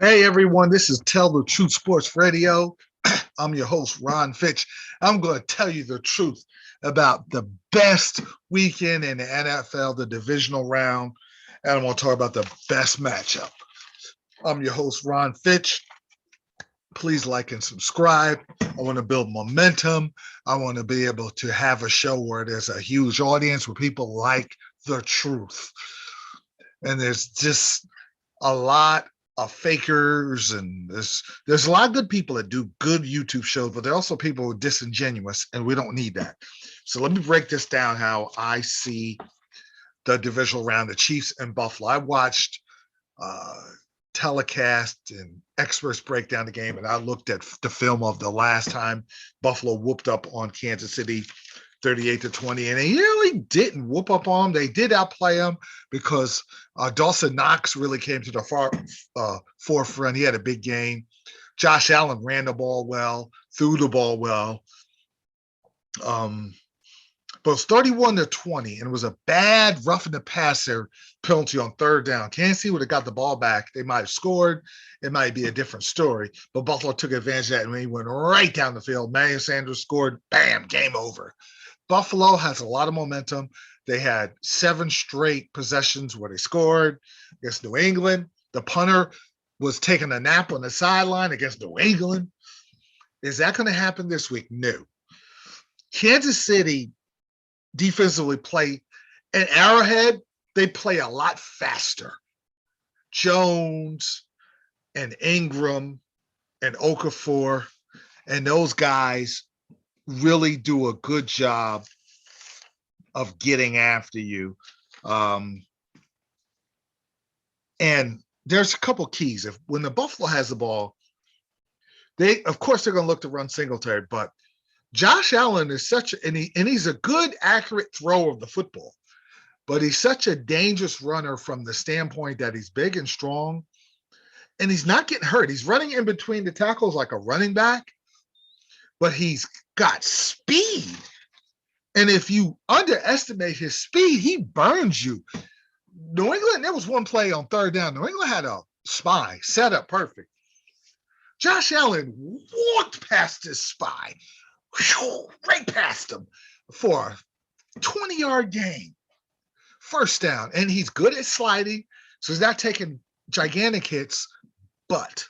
Hey everyone, this is Tell the Truth Sports Radio. I'm your host, Ron Fitch. I'm going to tell you the truth about the best weekend in the NFL, the divisional round, and I'm going to talk about the best matchup. I'm your host, Ron Fitch. Please like and subscribe. I want to build momentum. I want to be able to have a show where there's a huge audience, where people like the truth. And there's just a lot of fakers, and there's a lot of good people that do good YouTube shows, but there are also people who are disingenuous, and we don't need that. So let me break this down how I see the divisional round, the Chiefs and Buffalo. I watched uh, telecast and experts break down the game, and I looked at the film of the last time Buffalo whooped up on Kansas City 38-20, and they really didn't whoop up on them. They did outplay them because Dawson Knox really came to the forefront. He had a big game. Josh Allen ran the ball well, threw the ball well. But it was 31-20, and it was a bad roughing the passer penalty on third down. Kansas City would have got the ball back. They might have scored. It might be a different story. But Buffalo took advantage of that, and he went right down the field. Emmanuel Sanders scored. Bam, game over. Buffalo has a lot of momentum. They had 7 straight possessions where they scored against New England. The punter was taking a nap on the sideline against New England. Is that going to happen this week? No. Kansas City defensively play at Arrowhead. They play a lot faster. Jones and Ingram and Okafor and those guys really do a good job of getting after you. And there's a couple keys. When the Buffalo has the ball, of course they're going to look to run Singletary, but Josh Allen is he's a good, accurate thrower of the football, but he's such a dangerous runner from the standpoint that he's big and strong, and he's not getting hurt. He's running in between the tackles like a running back, but he's got speed. And if you underestimate his speed, he burns you. New England, there was one play on third down. New England had a spy set up perfect. Josh Allen walked past his spy, right past him for a 20-yard gain. First down. And he's good at sliding, so he's not taking gigantic hits, but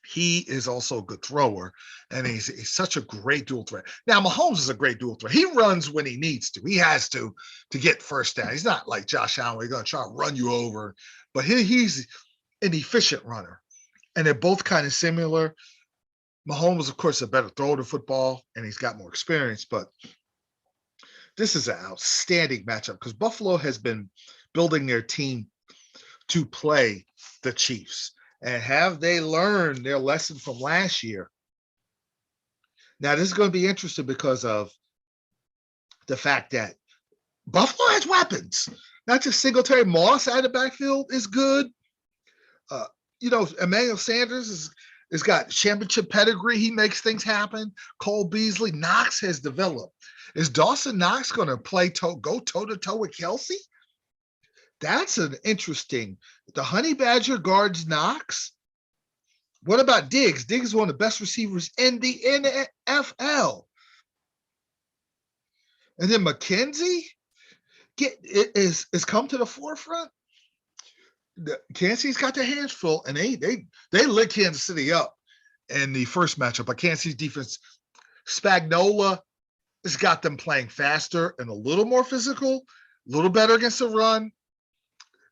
he is also a good thrower, and he's such a great dual threat. Now, Mahomes is a great dual threat. He runs when he needs to. He has to get first down. He's not like Josh Allen, where he's going to try to run you over, but he's an efficient runner, and they're both kind of similar. Mahomes, of course, is a better thrower to football, and he's got more experience, but this is an outstanding matchup because Buffalo has been building their team to play the Chiefs. And have they learned their lesson from last year? Now, this is going to be interesting because of the fact that Buffalo has weapons. Not just Singletary. Moss out of the backfield is good. Emmanuel Sanders has got championship pedigree. He makes things happen. Cole Beasley. Knox has developed. Is Dawson Knox going to go toe-to-toe with Kelsey? That's an interesting. The Honey Badger guards Knox. What about Diggs? Diggs is one of the best receivers in the NFL. And then McKenzie is come to the forefront. Kansas City's got their hands full, and they lit Kansas City up in the first matchup. But Kansas City's defense, Spagnuolo has got them playing faster and a little more physical, a little better against the run.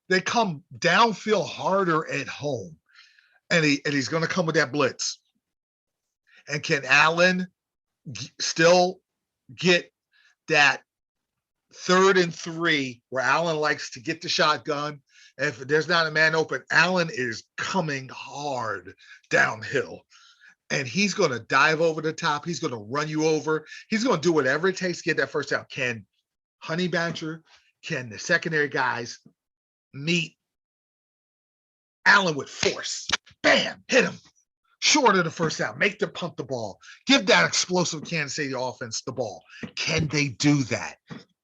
They come downfield harder at home, and he's going to come with that blitz. And can Allen still get that 3rd and 3 where Allen likes to get the shotgun? And if there's not a man open, Allen is coming hard downhill. And he's going to dive over the top. He's going to run you over. He's going to do whatever it takes to get that first down. Can Honey Badger, can the secondary guys meet Allen with force? Bam, hit him. Short of the first down. Make them pump the ball. Give that explosive Kansas City offense the ball. Can they do that?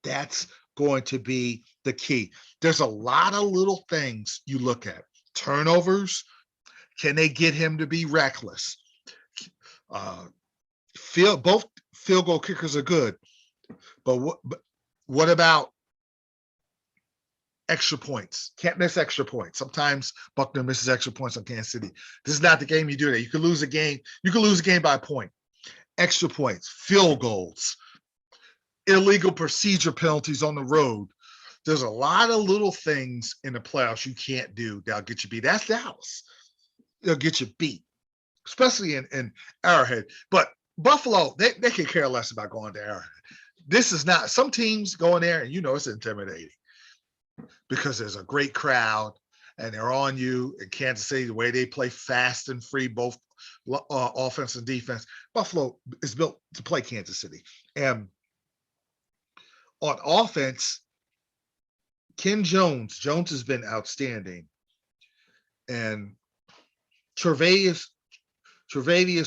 That's going to be the key. There's a lot of little things you look at. Turnovers, Can they get him to be reckless? Both field goal kickers are good, but what about extra points? Can't miss extra points. Sometimes Buckner misses extra points on Kansas City. This is not the game you do that. You could lose a game. You could lose a game by a point. Extra points, field goals, illegal procedure penalties on the road. There's a lot of little things in the playoffs you can't do that'll get you beat. That's Dallas. They'll get you beat, especially in Arrowhead. But Buffalo, they could care less about going to Arrowhead. This is not, some teams go in there and it's intimidating because there's a great crowd and they're on you. In Kansas City, the way they play fast and free, both offense and defense, Buffalo is built to play Kansas City. And on offense, Ken Jones has been outstanding. And Tre'Davious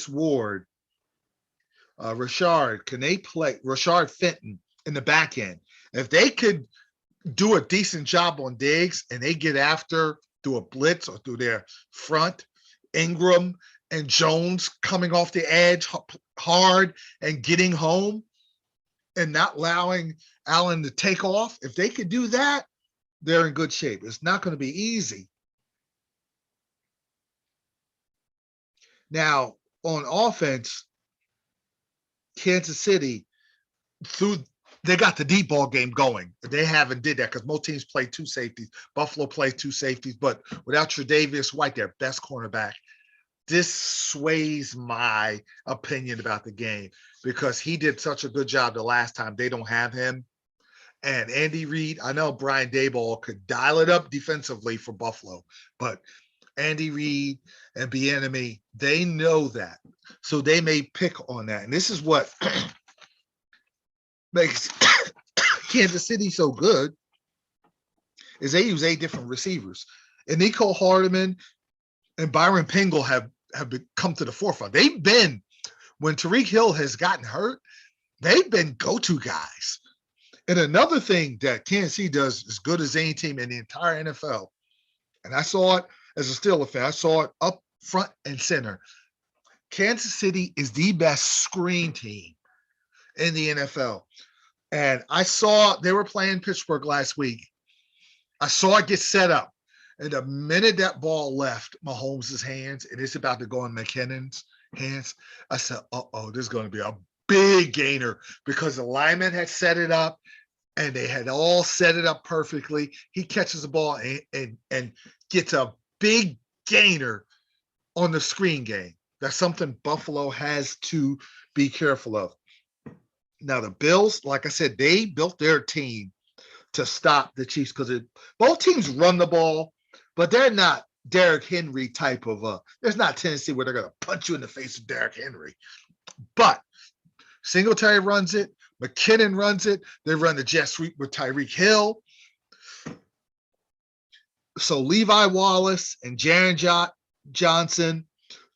Ward, Rashard, can they play Rashard Fenton in the back end? If they could do a decent job on Diggs and they get after through a blitz or through their front, Ingram and Jones coming off the edge hard and getting home and not allowing Allen to take off, if they could do that, they're in good shape. It's not going to be easy. Now, on offense, Kansas City, they got the deep ball game going. They haven't did that because most teams play two safeties. Buffalo plays two safeties, but without Tre'Davious White, their best cornerback, this sways my opinion about the game because he did such a good job the last time. They don't have him. And Andy Reid, I know Brian Daboll could dial it up defensively for Buffalo, but Andy Reid and Bieniemy, they know that. So they may pick on that. And this is what makes Kansas City so good is they use 8 different receivers. And Nico Hardeman and Byron Pringle have come to the forefront. They've been, when Tyreek Hill has gotten hurt, they've been go-to guys. And another thing that Kansas City does as good as any team in the entire NFL, and I saw it as a Steelers fan, I saw it up front and center. Kansas City is the best screen team in the NFL. And I saw they were playing Pittsburgh last week. I saw it get set up. And the minute that ball left Mahomes' hands and it's about to go in McKinnon's hands, I said, this is going to be a big gainer because the lineman had set it up and they had all set it up perfectly. He catches the ball and gets a big gainer on the screen game. That's something Buffalo has to be careful of. Now, the Bills, like I said, they built their team to stop the Chiefs because both teams run the ball, but they're not Derrick Henry type of there's not Tennessee where they're going to punch you in the face of Derrick Henry. But Singletary runs it. McKinnon runs it. They run the jet sweep with Tyreek Hill. So Levi Wallace and Jaron Johnson,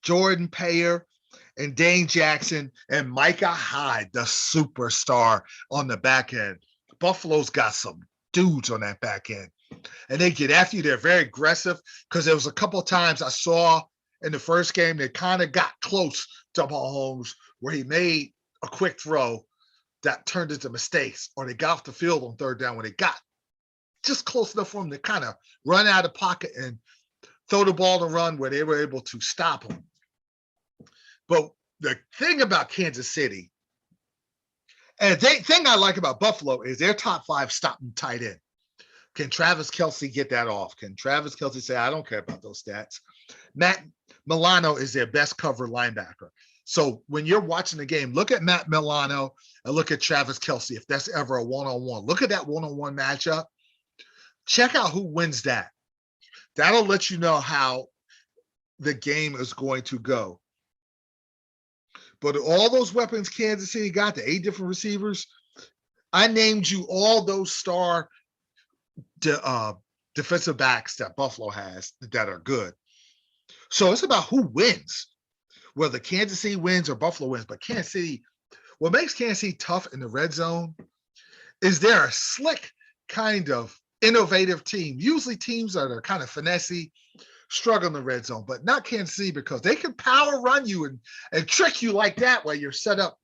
Jordan Payer, and Dane Jackson, and Micah Hyde, the superstar on the back end. Buffalo's got some dudes on that back end. And they get after you. They're very aggressive because there was a couple of times I saw in the first game they kind of got close to Mahomes where he made a quick throw that turned into mistakes, or they got off the field on third down when they got just close enough for him to kind of run out of the pocket and throw the ball to run where they were able to stop him. But the thing about Kansas City, and the thing I like about Buffalo is their top 5 stopping tight end. Can Travis Kelce get that off? Can Travis Kelce say, I don't care about those stats? Matt Milano is their best cover linebacker. So when you're watching the game, look at Matt Milano and look at Travis Kelce, if that's ever a one-on-one. Look at that one-on-one matchup. Check out who wins that. That'll let you know how the game is going to go. But all those weapons Kansas City got, the 8 different receivers, I named you all those star defensive backs that Buffalo has that are good. So it's about who wins, whether Kansas City wins or Buffalo wins. But Kansas City, what makes Kansas City tough in the red zone is they're a slick kind of innovative team. Usually teams that are kind of finessey struggle in the red zone, but not Kansas City because they can power run you and trick you like that while you're set up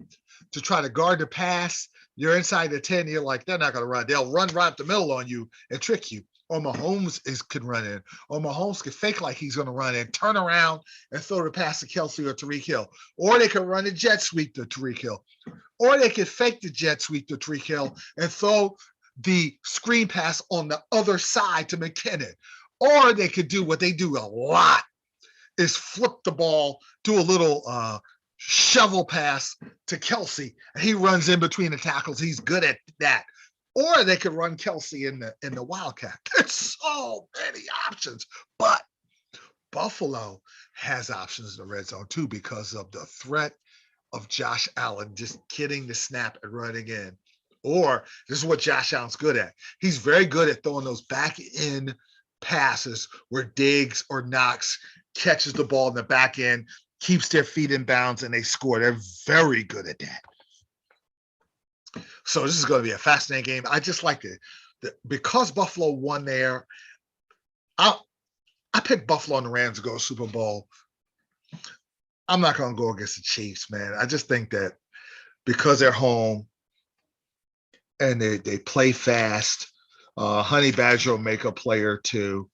to try to guard the pass. You're inside the 10, you're like, they're not going to run. They'll run right up the middle on you and trick you. Or Mahomes can run in. Or Mahomes can fake like he's going to run in, turn around and throw the pass to Kelsey or Tyreek Hill. Or they can run a jet sweep to Tyreek Hill. Or they can fake the jet sweep to Tyreek Hill and throw the screen pass on the other side to McKinnon. Or they could do what they do a lot is flip the ball, do a little shovel pass to Kelsey. He runs in between the tackles. He's good at that. Or they could run Kelsey in the Wildcat. There's so many options. But Buffalo has options in the red zone too because of the threat of Josh Allen just getting the snap and running in. Or this is what Josh Allen's good at. He's very good at throwing those back end passes where Diggs or Knox catches the ball in the back end, keeps their feet in bounds, and they score. They're very good at that. So this is going to be a fascinating game. I just like it. Because Buffalo won there, I picked Buffalo and the Rams to go to Super Bowl. I'm not going to go against the Chiefs, man. I just think that because they're home and they play fast, Honey Badger will make a player too.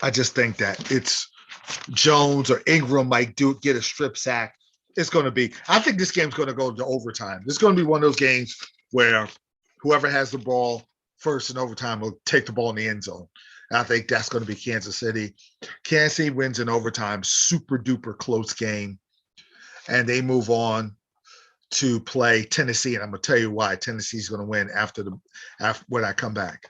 I just think that it's Jones or Ingram might get a strip sack. It's going to be, I think this game's going to go to overtime. This is going to be one of those games where whoever has the ball first in overtime will take the ball in the end zone. And I think that's going to be Kansas City. Kansas City wins in overtime, super duper close game. And they move on to play Tennessee. And I'm going to tell you why Tennessee's going to win after when I come back.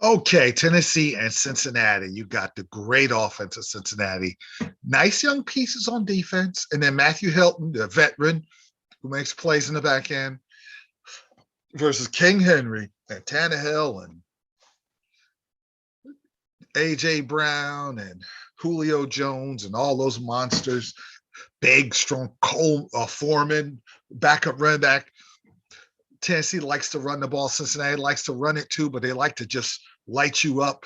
Okay, Tennessee and Cincinnati. You got the great offense of Cincinnati. Nice young pieces on defense. And then Matthew Hilton, the veteran who makes plays in the back end, versus King Henry and Tannehill and A.J. Brown and Julio Jones and all those monsters. Big, strong Cole Foreman, backup running back. Tennessee likes to run the ball. Cincinnati likes to run it too, but they like to just light you up.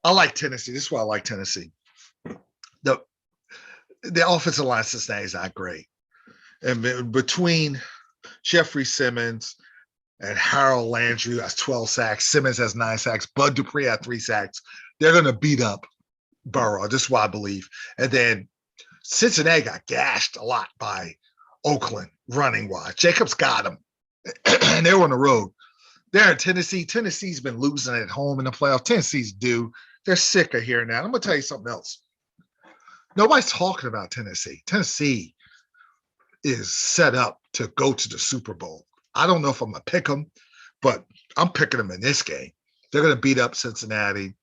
I like Tennessee. This is why I like Tennessee. The offensive line of Cincinnati is not great. And between Jeffrey Simmons and Harold Landry, who has 12 sacks, Simmons has 9 sacks, Bud Dupree had 3 sacks, they're going to beat up Burrow. This is why I believe. And then Cincinnati got gashed a lot by Oakland running wise. Jacobs got them. And they were on the road. They're in Tennessee. Tennessee's been losing at home in the playoffs. Tennessee's due. They're sick of hearing that. I'm going to tell you something else. Nobody's talking about Tennessee. Tennessee is set up to go to the Super Bowl. I don't know if I'm going to pick them, but I'm picking them in this game. They're going to beat up Cincinnati.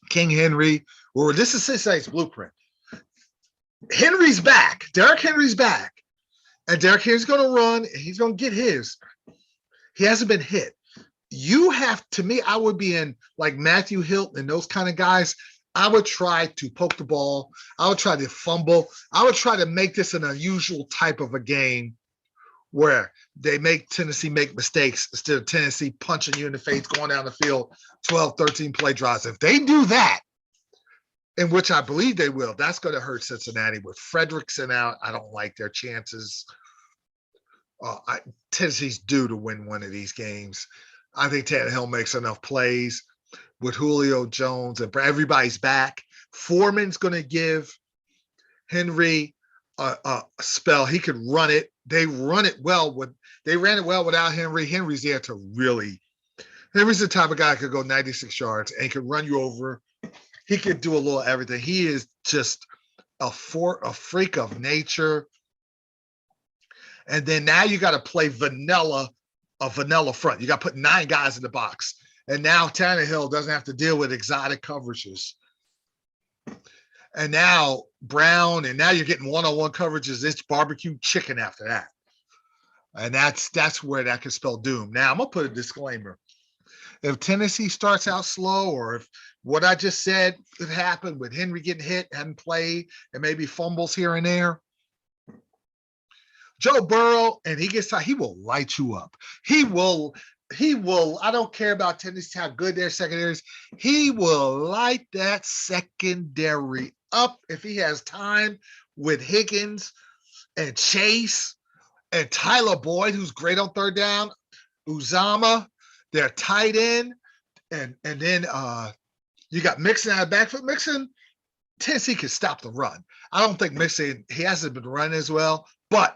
King Henry, well, this is Cincinnati's blueprint. Henry's back. Derrick Henry's back. And Derrick Henry's going to run, and he's going to get his. He hasn't been hit. You have, to me, I would be in like Matthew Hilton and those kind of guys. I would try to poke the ball. I would try to fumble. I would try to make this an unusual type of a game where they make Tennessee make mistakes instead of Tennessee punching you in the face, going down the field, 12, 13 play drives. If they do that, in which I believe they will, that's going to hurt Cincinnati. With Fredrickson out, I don't like their chances. Tennessee's due to win one of these games. I think Tannehill makes enough plays with Julio Jones and everybody's back. Foreman's going to give Henry a spell. He could run it. They ran it well without Henry. Henry's there to really. Henry's the type of guy who could go 96 yards and could run you over. He could do a little everything. He is just a freak of nature. And then now you got to play a vanilla front. You got to put 9 guys in the box. And now Tannehill doesn't have to deal with exotic coverages. And now Brown, and now you're getting one-on-one coverages. It's barbecue chicken after that. And that's where that can spell doom. Now, I'm going to put a disclaimer. If Tennessee starts out slow, or if what I just said could happen with Henry getting hit, hadn't played, and maybe fumbles here and there, Joe Burrow, and he gets time, he will light you up. He will. I don't care about Tennessee, how good their secondary is. He will light that secondary up if he has time with Higgins and Chase and Tyler Boyd, who's great on third down, Uzama, their tight end, and then you got Mixon out of backfield. Mixon, Tennessee can stop the run. I don't think Mixon, he hasn't been running as well, but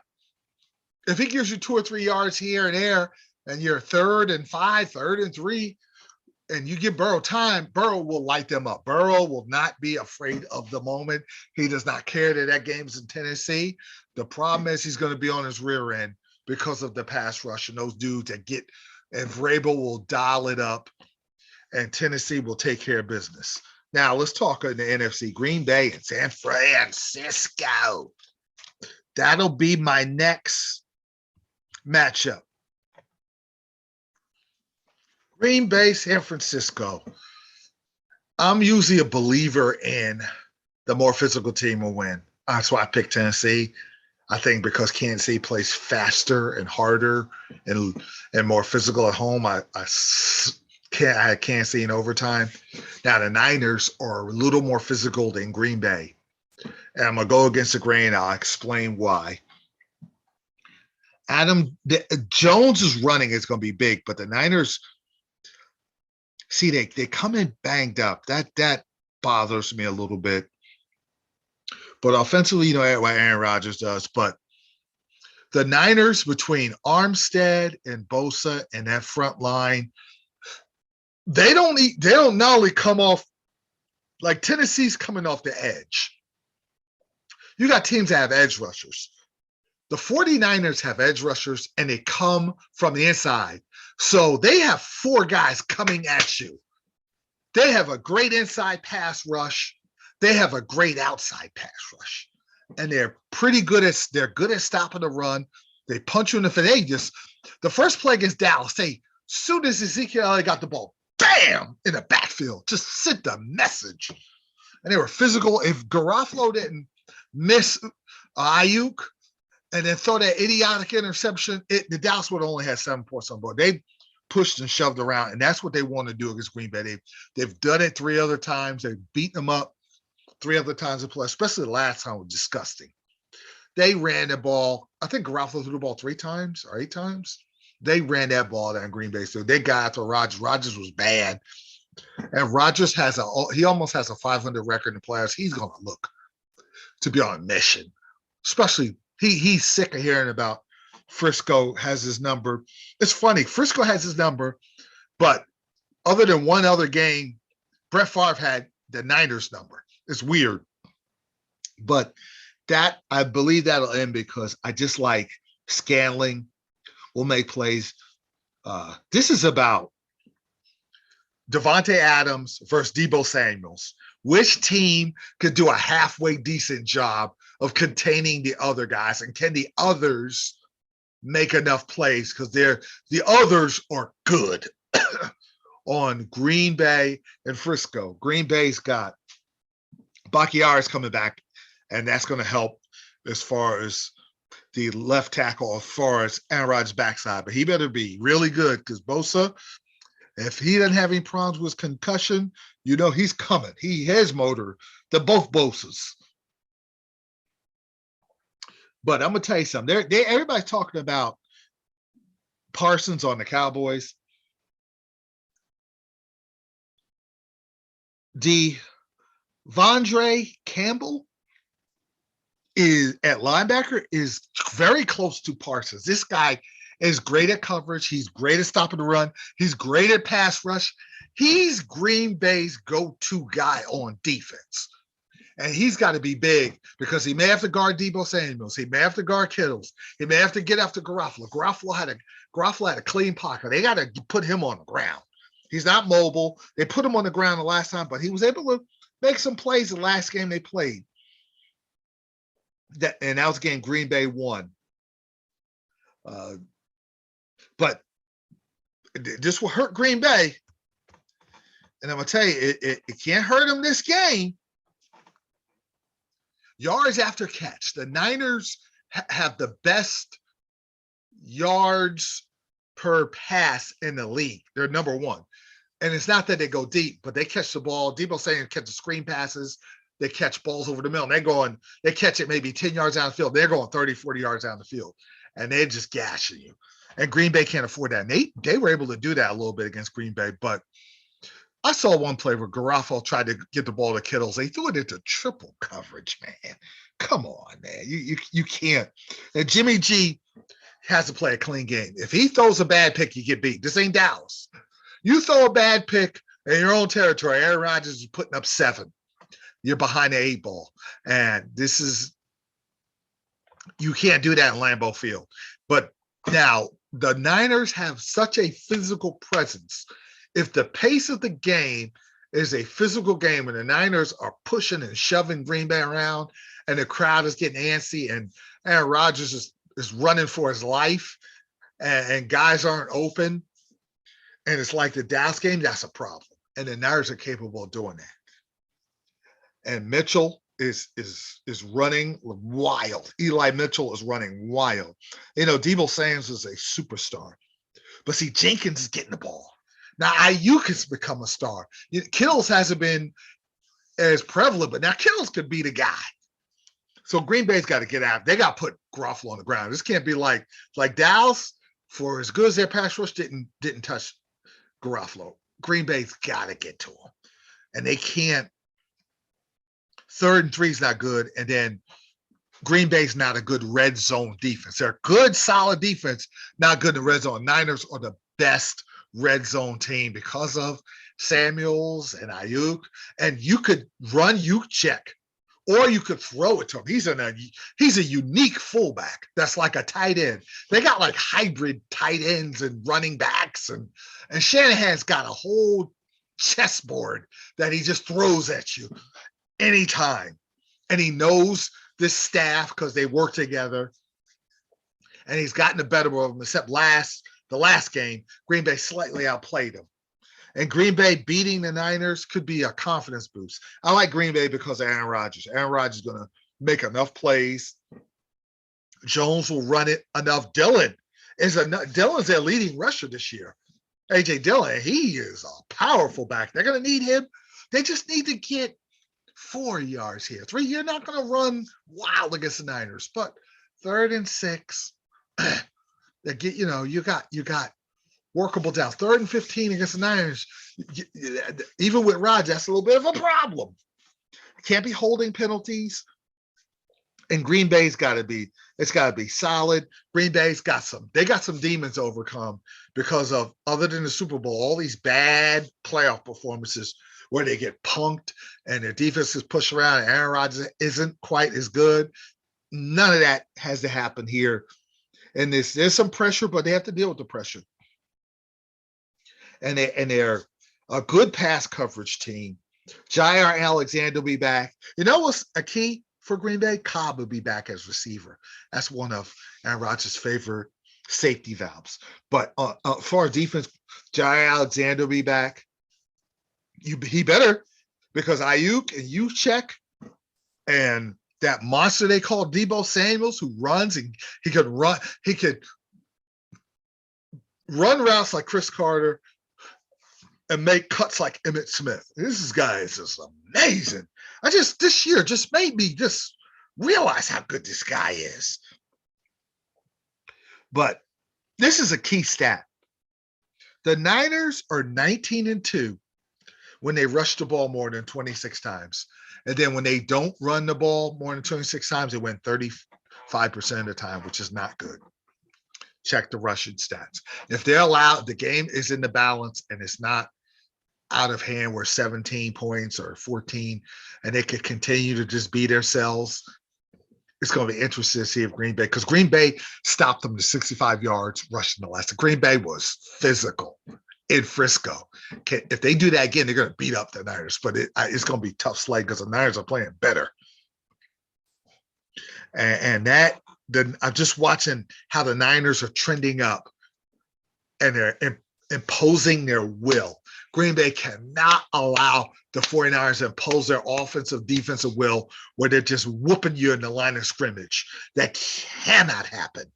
if he gives you 2 or 3 yards here and there, and you're 3rd and 5, 3rd and 3, and you give Burrow time, Burrow will light them up. Burrow will not be afraid of the moment. He does not care that game's in Tennessee. The problem is he's going to be on his rear end because of the pass rush and those dudes that get, and Vrabel will dial it up, and Tennessee will take care of business. Now, let's talk in the NFC. Green Bay and San Francisco. That'll be my next matchup. Green Bay, San Francisco. I'm usually a believer in the more physical team will win. That's why I picked Tennessee. I think because Kansas City plays faster and harder and more physical at home, I had Kansas City in overtime. Now, the Niners are a little more physical than Green Bay. And I'm going to go against the grain. I'll explain why. Jones' running is going to be big, but the Niners, see, they come in banged up. That bothers me a little bit. But offensively, you know what Aaron Rodgers does. But the Niners, between Armstead and Bosa and that front line, they don't not only come off like Tennessee's coming off the edge. You got teams that have edge rushers. The 49ers have edge rushers, and they come from the inside. So they have 4 guys coming at you. They have a great inside pass rush. They have a great outside pass rush. And they're good at stopping the run. They punch you in the face. The first play against Dallas, soon as Ezekiel Elliott got the ball, bam, in the backfield, just sent the message. And they were physical. If Garofalo didn't miss Ayuk and then throw that idiotic interception, the Dallas would have only had 7 points on board. They pushed and shoved around, and that's what they want to do against Green Bay. They've done it 3 other times. They've beaten them up 3 other times in play, especially the last time was disgusting. They ran the ball. I think Garofalo threw the ball 3 times or 8 times. They ran that ball down Green Bay. So they got after Rodgers. Rodgers was bad. And Rodgers he almost has a 500 record in the playoffs. He's going to look to be on a mission. Especially, he's sick of hearing about Frisco has his number. It's funny. Frisco has his number, but other than one other game, Brett Favre had the Niners number. It's weird. But I believe that'll end because I just like Scanling will make plays. This is about Devonte Adams versus Debo Samuels. Which team could do a halfway decent job of containing the other guys, and can the others make enough plays? Because the others are good on Green Bay and Frisco. Green Bay's got Bakhtiari's coming back, and that's going to help as far as the left tackle, as far as Aaron Rodgers' backside. But he better be really good because Bosa, if he doesn't have any problems with concussion, he's coming. He has motor to both Bosas. But I'm going to tell you something. Everybody's talking about Parsons on the Cowboys. Devonte Campbell is at linebacker is very close to Parsons. This guy is great at coverage. He's great at stopping the run. He's great at pass rush. He's Green Bay's go-to guy on defense. And he's got to be big because he may have to guard Debo Samuels. He may have to guard Kittles. He may have to get after Garofalo. Garofalo had a clean pocket. They got to put him on the ground. He's not mobile. They put him on the ground the last time, but he was able to make some plays the last game they played. That was the game Green Bay won. But this will hurt Green Bay. And I'm going to tell you, it can't hurt them this game. Yards after catch. The Niners have the best yards per pass in the league. They're number one. And it's not that they go deep, but they catch the ball. Debo saying catch the screen passes. They catch balls over the middle. And they catch it maybe 10 yards down the field. They're going 30, 40 yards down the field. And they're just gashing you. And Green Bay can't afford that. And they were able to do that a little bit against Green Bay. But I saw one play where Garofalo tried to get the ball to Kittles. They threw it into triple coverage, man. Come on, man. You can't. And Jimmy G has to play a clean game. If he throws a bad pick, you get beat. This ain't Dallas. You throw a bad pick in your own territory, Aaron Rodgers is putting up 7. You're behind the 8 ball. And you can't do that in Lambeau Field. But now the Niners have such a physical presence. If the pace of the game is a physical game and the Niners are pushing and shoving Green Bay around and the crowd is getting antsy and Aaron Rodgers is running for his life and guys aren't open, and it's like the Dallas game, that's a problem. And the Niners are capable of doing that. And Mitchell is running wild. Eli Mitchell is running wild. Debo Samuels is a superstar. But see, Jenkins is getting the ball. Now, Ayuk has become a star. Kittles hasn't been as prevalent, but now Kittles could be the guy. So Green Bay's got to get out. They got to put Garofalo on the ground. This can't be like Dallas, for as good as their pass rush, didn't touch Garofalo. Green Bay's got to get to him. And they can't. 3rd and 3 is not good. And then Green Bay's not a good red zone defense. They're a good, solid defense, not good in the red zone. Niners are the best red zone team because of Samuels and Ayuk. And you could run check, or you could throw it to him. He's a unique fullback that's like a tight end. They got like hybrid tight ends and running backs, and Shanahan's got a whole chessboard that he just throws at you anytime. And he knows this staff because they work together. And he's gotten the better of them, except the last game, Green Bay slightly outplayed them. And Green Bay beating the Niners could be a confidence boost. I like Green Bay because of Aaron Rodgers. Aaron Rodgers is going to make enough plays. Jones will run it enough. Dillon's their leading rusher this year. A.J. Dillon, he is a powerful back. They're going to need him. They just need to get 4 yards here. 3, you're not going to run wild against the Niners. But 3rd and 6, you got workable down. 3rd and 15 against the Niners. Even with Rodgers, that's a little bit of a problem. Can't be holding penalties. And Green Bay's got to be solid. Green Bay's got some demons to overcome because of, other than the Super Bowl, all these bad playoff performances where they get punked and their defense is pushed around and Aaron Rodgers isn't quite as good. None of that has to happen here. And there's some pressure, but they have to deal with the pressure. And they're a good pass coverage team. Jair Alexander will be back. You know what's a key for Green Bay? Cobb will be back as receiver. That's one of Aaron Rodgers' favorite safety valves. But for our defense, Jair Alexander will be back. He better, because Ayuk and Juszczyk and that monster they call Debo Samuels, who runs, and he could run routes like Chris Carter and make cuts like Emmitt Smith. This guy is just amazing. This year just made me just realize how good this guy is. But this is a key stat. The Niners are 19-2 when they rush the ball more than 26 times. And then when they don't run the ball more than 26 times, they win 35% of the time, which is not good. Check the rushing stats. If they're allowed, the game is in the balance and it's not out of hand where 17 points or 14, and they could continue to just beat themselves. It's going to be interesting to see if Green Bay, because Green Bay stopped them to 65 yards rushing the last. Green Bay was physical in Frisco. If they do that again, they're going to beat up the Niners, but it's going to be tough slate because the Niners are playing better. And I'm just watching how the Niners are trending up and they're imposing their will. Green Bay cannot allow the 49ers to impose their offensive defensive will where they're just whooping you in the line of scrimmage. That cannot happen.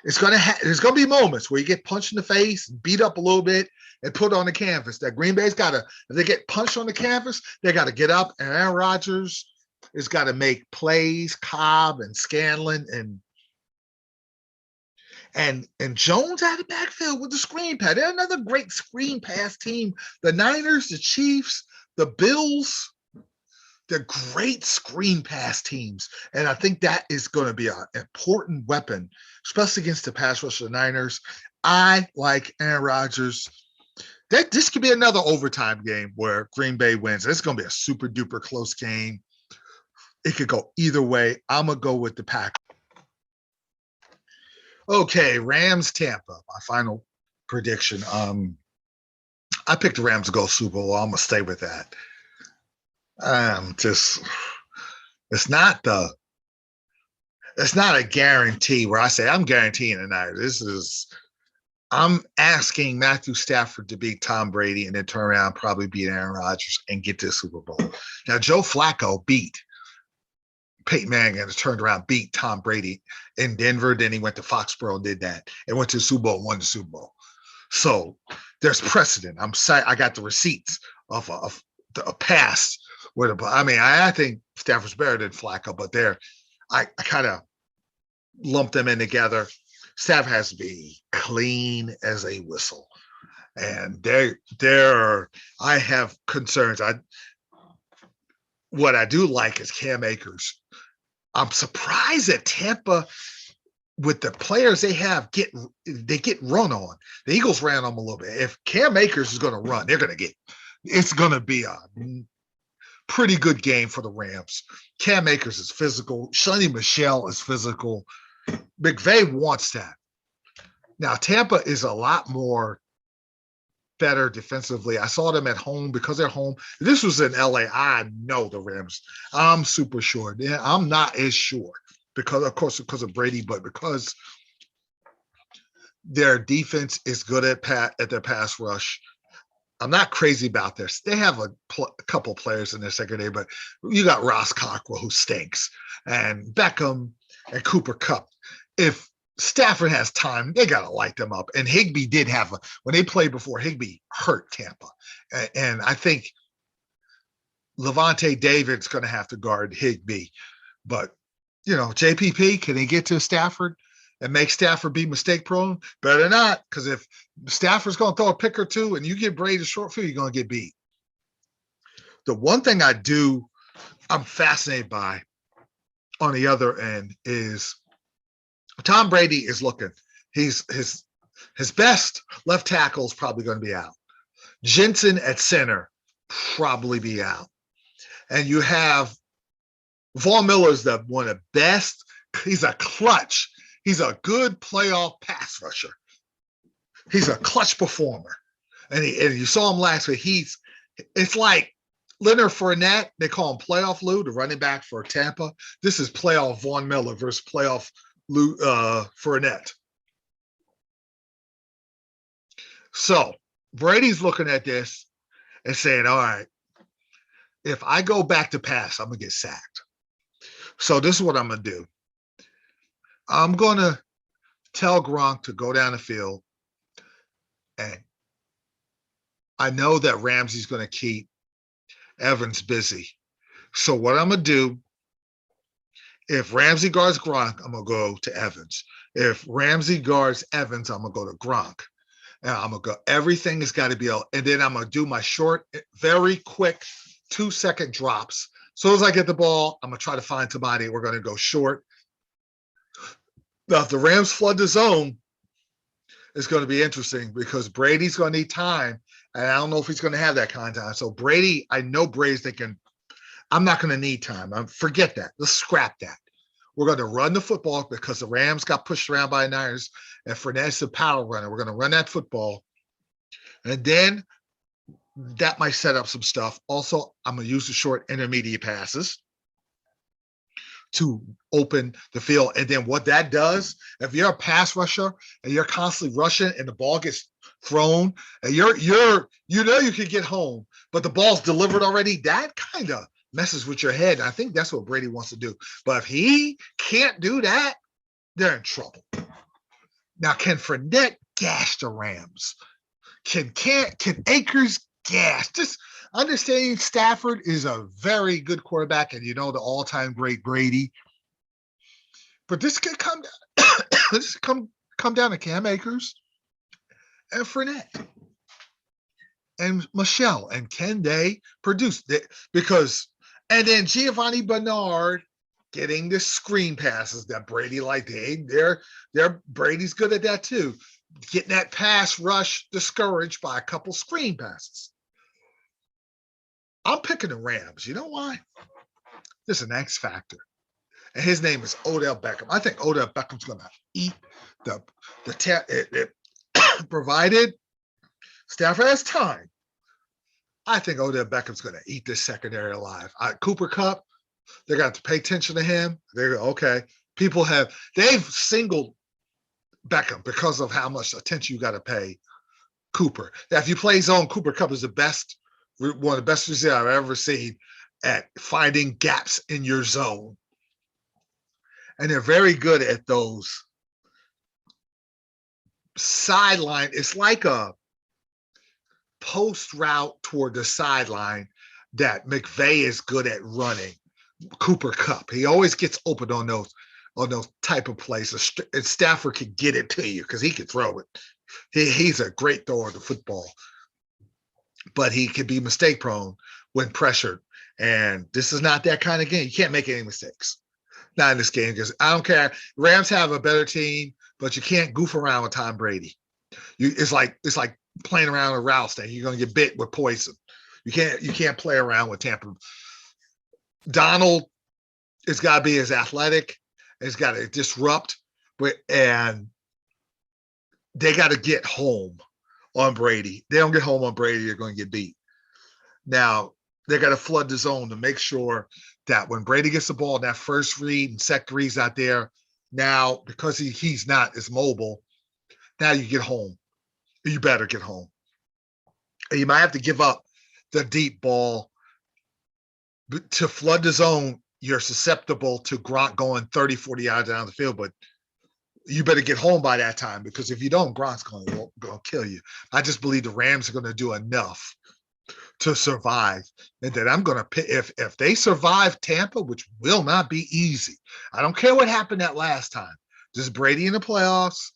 There's gonna be moments where you get punched in the face, beat up a little bit, and put on the canvas. That Green Bay's got to, if they get punched on the canvas, they got to get up. And Aaron Rodgers has got to make plays. Cobb and Scanlon and Jones out of the backfield with the screen pass. They're another great screen pass team. The Niners, the Chiefs, the Bills, they're great screen pass teams. And I think that is going to be an important weapon, especially against the pass rush of the Niners. I like Aaron Rodgers. This could be another overtime game where Green Bay wins. It's going to be a super duper close game. It could go either way. I'm going to go with the Packers. Okay, Rams Tampa, my final prediction. I picked the Rams to go Super Bowl. I'm going to stay with that. It's not a guarantee where I say I'm guaranteeing tonight. I'm asking Matthew Stafford to beat Tom Brady and then turn around, probably beat Aaron Rodgers and get to the Super Bowl. Now, Joe Flacco beat Peyton Manning and turned around, beat Tom Brady in Denver. Then he went to Foxborough and did that and went to the Super Bowl and won the Super Bowl. So there's precedent. I got the receipts of a past. I think Stafford's better than Flacco, but I kind of lumped them in together. Stafford has to be clean as a whistle, and I have concerns. What I do like is Cam Akers. I'm surprised that Tampa, with the players they have, get run on. The Eagles ran on them a little bit. If Cam Akers is going to run, it's going to be a pretty good game for the Rams. Cam Akers is physical. Sonny Michel is physical. McVay wants that. Now, Tampa is a lot more better defensively. I saw them at home because they're home. If this was in LA, I know the Rams. I'm super sure. Yeah, I'm not as sure because of Brady, but because their defense is good at their pass rush. I'm not crazy about this. They have a couple players in their secondary, but you got Ross Cockrell, who stinks, and Beckham and Cooper Kupp. If Stafford has time, they got to light them up. And Higbee did when they played before, Higbee hurt Tampa. And I think Devonte David's going to have to guard Higbee. But, JPP, can he get to Stafford and make Stafford be mistake prone? Better not, because if Stafford's going to throw a pick or two and you get Brady to short field, you're going to get beat. The one thing I'm fascinated by on the other end is Tom Brady is looking. His best left tackle is probably going to be out. Jensen at center probably be out. And you have Von Miller's one of the best. He's a clutch. He's a good playoff pass rusher. He's a clutch performer. And you saw him last week. It's like Leonard Fournette. They call him Playoff Lou, the running back for Tampa. This is playoff Von Miller versus playoff Fournette. So Brady's looking at this and saying, all right, if I go back to pass, I'm going to get sacked. So this is what I'm going to do. I'm going to tell Gronk to go down the field, and I know that Ramsey's going to keep Evans busy. So what I'm going to do, if Ramsey guards Gronk, I'm going to go to Evans. If Ramsey guards Evans, I'm going to go to Gronk. And I'm going to go, everything has got to be, and then I'm going to do my short, very quick 2-second drops. As soon as I get the ball, I'm going to try to find somebody. We're going to go short. Now, if the Rams flood the zone, it's going to be interesting because Brady's going to need time. And I don't know if he's going to have that kind of time. So Brady, I know Brady's thinking, I'm not going to need time. Forget that. Let's scrap that. We're going to run the football because the Rams got pushed around by the Niners, and Fournette's a power runner. We're going to run that football. And then that might set up some stuff. Also, I'm going to use the short intermediate passes to open the field. And then what that does, if you're a pass rusher and you're constantly rushing and the ball gets thrown, and you could get home, but the ball's delivered already. That kind of messes with your head. I think that's what Brady wants to do. But if he can't do that, they're in trouble. Now, can Fournette gash the Rams? Can Akers gash? Just understanding Stafford is a very good quarterback, and the all-time great Brady. But this could come down to Cam Akers and Fournette and Michelle, and can they produce it? And then Giovanni Bernard getting the screen passes that Brady liked. They're Brady's good at that too. Getting that pass rush discouraged by a couple screen passes. I'm picking the Rams. You know why? There's an X factor, and his name is Odell Beckham. I think Odell Beckham's going to eat provided Stafford has time. I think Odell Beckham's going to eat this secondary alive. Cooper Kupp, they're going to pay attention to him. They're okay. They've singled Beckham because of how much attention you got to pay Cooper. Now, if you play zone, Cooper Kupp is one of the best receivers I've ever seen at finding gaps in your zone. And they're very good at those sideline. It's like a post route toward the sideline that McVay is good at running. Cooper Kupp, he always gets open on those type of plays, and Stafford can get it to you because he can throw it. He's a great thrower of the football, but he can be mistake prone when pressured. And this is not that kind of game. You can't make any mistakes. Not in this game, because I don't care. Rams have a better team, but you can't goof around with Tom Brady. It's like playing around with rattlesnake. You're going to get bit with poison. You can't play around with Tampa. Donald has got to be as athletic. It's got to disrupt, and they got to get home on Brady. They don't get home on Brady, they're going to get beat. Now, they got to flood the zone to make sure that when Brady gets the ball, that first read and second read's out there, now, because he's not as mobile, now you get home. You better get home. And you might have to give up the deep ball. To flood the zone, you're susceptible to Gronk going 30, 40 yards down the field, but you better get home by that time, because if you don't, Gronk's going to kill you. I just believe the Rams are going to do enough to survive, and that I'm going to pick if they survive Tampa, which will not be easy. I don't care what happened that last time. Just Brady in the playoffs,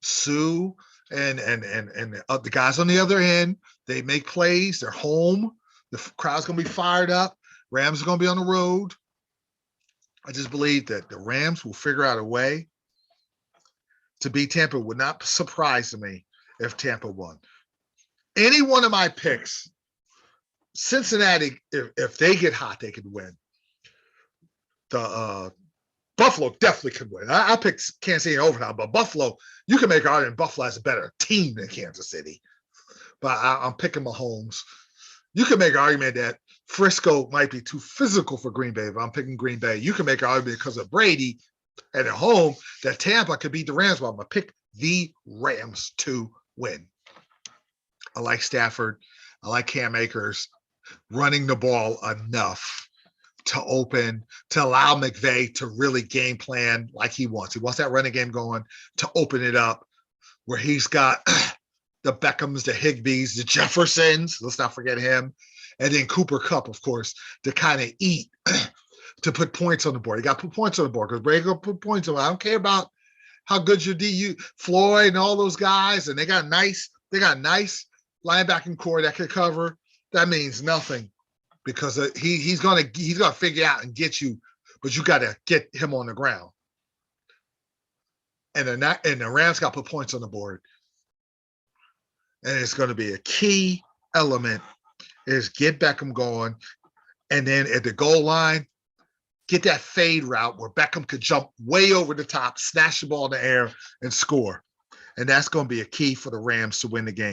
Sue and the guys on the other end, they make plays. They're home. The crowd's going to be fired up. Rams are going to be on the road. I just believe that the Rams will figure out a way to beat Tampa. Would not surprise me if Tampa won. Any one of my picks, Cincinnati, if they get hot, they could win. The Buffalo definitely could win. I picked Kansas City in overtime, but Buffalo, you can make an argument Buffalo has a better team than Kansas City. But I'm picking Mahomes. You can make an argument that Frisco might be too physical for Green Bay, but I'm picking Green Bay. You can make an argument because of Brady and at home that Tampa could beat the Rams, but I'm going to pick the Rams to win. I like Stafford. I like Cam Akers running the ball enough to allow McVay to really game plan like he wants. He wants that running game going to open it up where he's got the Beckhams, the Higbees, the Jeffersons. Let's not forget him. And then Cooper Kupp, of course, to kind of eat, to put points on the board. You got to put points on the board because Brady going to put points on. I don't care about how good your DU, Floyd and all those guys, and they got nice linebacking core that can cover. That means nothing because he's gonna figure out and get you, but you got to get him on the ground. And the Rams got to put points on the board, and it's going to be a key element is get Beckham going, and then at the goal line, get that fade route where Beckham could jump way over the top, snatch the ball in the air, and score. And that's going to be a key for the Rams to win the game.